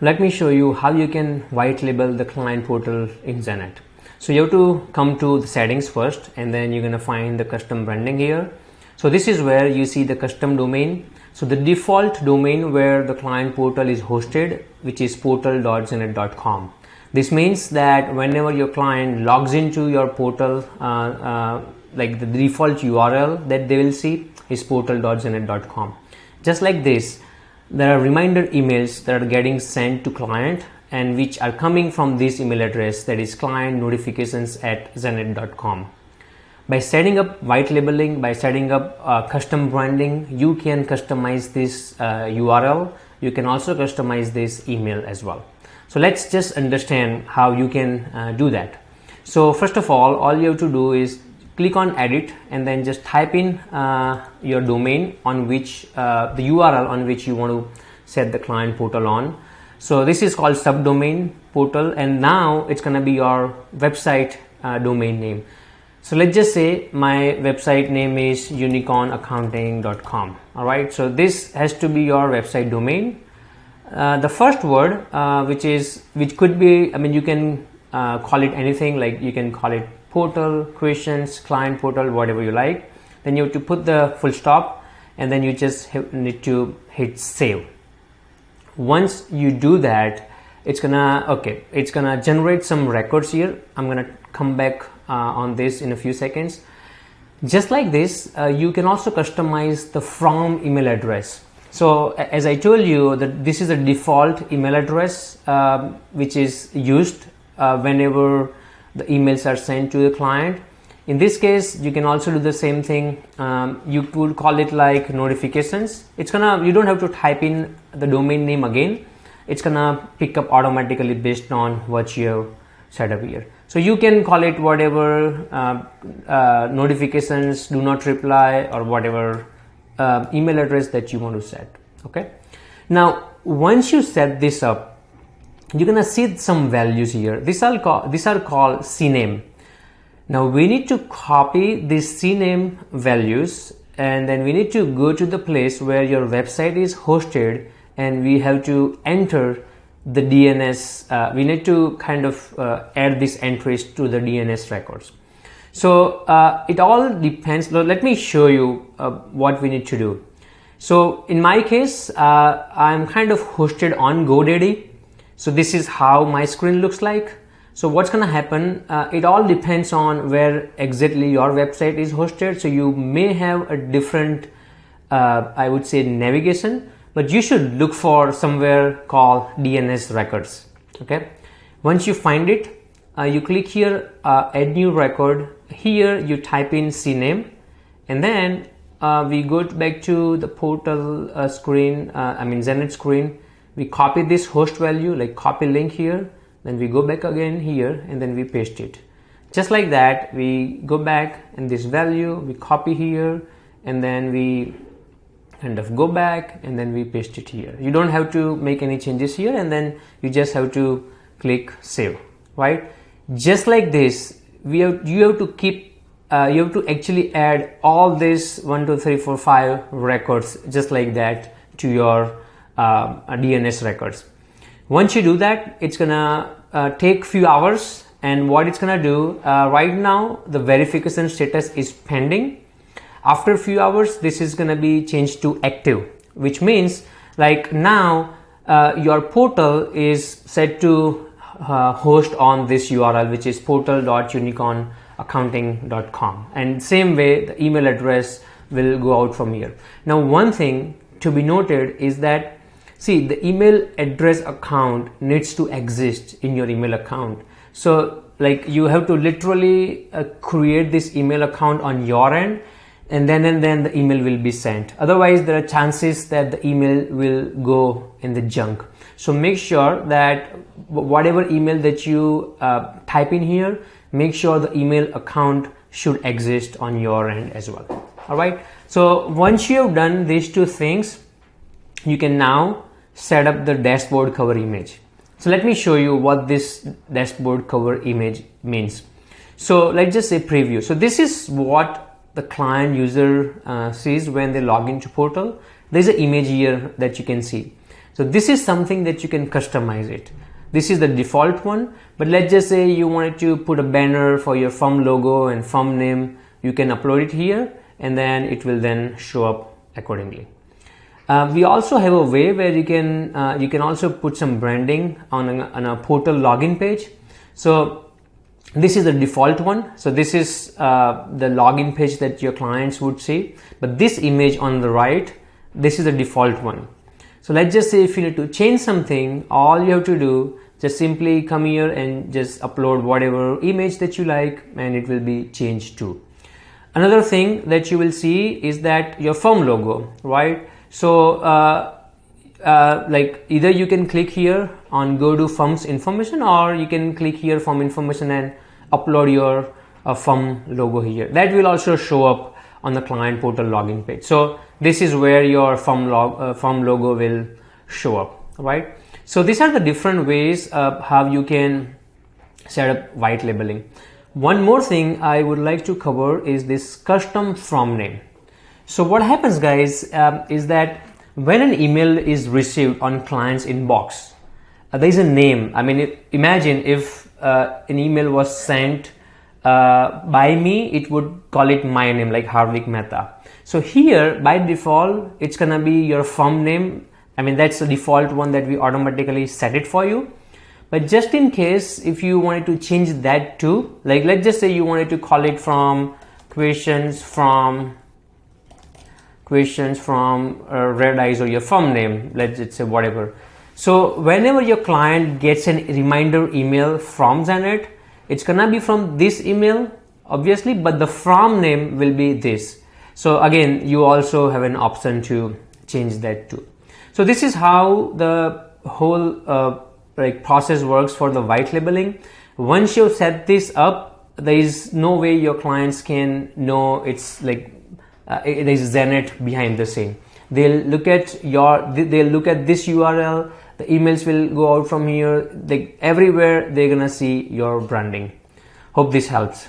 Let me show you how you can white label the client portal in Xenett. So you have to come to the settings first, and then you're going to find the custom branding here. So this is where you see the custom domain. So the default domain where the client portal is hosted, which is portal.xenett.com. This means that whenever your client logs into your portal, like the default URL that they will see is portal.xenett.com. Just like this, there are reminder emails that are getting sent to client and which are coming from this email address, that is clientnotifications@xenett.com. By setting up white labeling, by setting up custom branding, you can customize this URL. You can also customize this email as well. So let's just understand how you can do that. So first of all you have to do is click on edit and then just type in your domain on which the URL on which you want to set the client portal on. So this is called subdomain portal, and now it's going to be your website domain name. So let's just say my website name is unicornaccounting.com. all right, so this has to be your website domain. The first word which could be, I mean, you can call it anything, like you can call it portal, questions, client portal, whatever you like. Then you have to put the full stop, and then you just need to hit save. Once you do that, it's gonna generate some records here. I'm gonna come back on this in a few seconds. Just like this, you can also customize the from email address. So as I told you, that this is a default email address which is used whenever the emails are sent to the client. In this case, you can also do the same thing. You could call it like notifications. You don't have to type in the domain name again. It's gonna pick up automatically based on what you have set up here. So you can call it whatever, notifications, do not reply, or whatever email address that you want to set. Okay. Now, once you set this up, you're gonna see some values here. These are called CNAME. Now we need to copy these CNAME values, and then we need to go to the place where your website is hosted, and we have to enter the DNS. We need to kind of add these entries to the DNS records. So it all depends. Let me show you what we need to do. So in my case, I'm kind of hosted on GoDaddy. So this is how my screen looks like. So what's going to happen, it all depends on where exactly your website is hosted. So you may have a different, I would say, navigation, but you should look for somewhere called DNS records. Okay. Once you find it, you click here, add new record. Here you type in CNAME, and then we go back to the portal screen, Xenett screen. We copy this host value, like copy link here, then we go back again here, and then we paste it. Just like that, we go back, and this value we copy here, and then we kind of go back, and then we paste it here. You don't have to make any changes here, and then you just have to click save, right? Just like this, you have to actually add all this 1 2 3 4 5 records just like that to your DNS records. Once you do that, it's gonna take few hours, and what it's gonna do, right now the verification status is pending. After a few hours, this is gonna be changed to active, which means like now your portal is set to host on this URL, which is portal.unicornaccounting.com, and same way the email address will go out from here. Now one thing to be noted is that, see, the email address account needs to exist in your email account. So like you have to literally create this email account on your end, and then the email will be sent. Otherwise, there are chances that the email will go in the junk. So make sure that whatever email that you type in here, make sure the email account should exist on your end as well. All right. So once you have done these two things, you can now set up the dashboard cover image. So let me show you what this dashboard cover image means. So let's just say preview. So this is what the client user sees when they log into portal. There's an image here that you can see. So this is something that you can customize it. This is the default one, but let's just say you wanted to put a banner for your firm logo and firm name. You can upload it here and then it will then show up accordingly. We also have a way where you can also put some branding on a portal login page. So this is the default one. So this is the login page that your clients would see, but this image on the right, this is the default one. So let's just say if you need to change something, all you have to do, just simply come here and just upload whatever image that you like and it will be changed too. Another thing that you will see is that your firm logo, right? So like either you can click here on go to firm's information, or you can click here firm information and upload your firm logo here. That will also show up on the client portal login page. So this is where your firm logo will show up, right? So these are the different ways how you can set up white labeling. One more thing I would like to cover is this custom firm name. So what happens, guys, is that when an email is received on client's inbox, there is a name. I mean, imagine if an email was sent by me, it would call it my name, like Hardik Mehta. So here by default, it's gonna be your firm name. I mean, that's the default one that we automatically set it for you. But just in case, if you wanted to change that too, like let's just say you wanted to call it from questions from Red Eyes, or your firm name, let's just say whatever. So whenever your client gets a reminder email from Xenett, it's gonna be from this email, obviously, but the firm name will be this. So again, you also have an option to change that too. So this is how the whole process works for the white labeling. Once you set this up, there is no way your clients can know it's like there is Xenett behind the scene. They'll look at this URL. The emails will go out from here. Everywhere they're gonna see your branding. Hope this helps.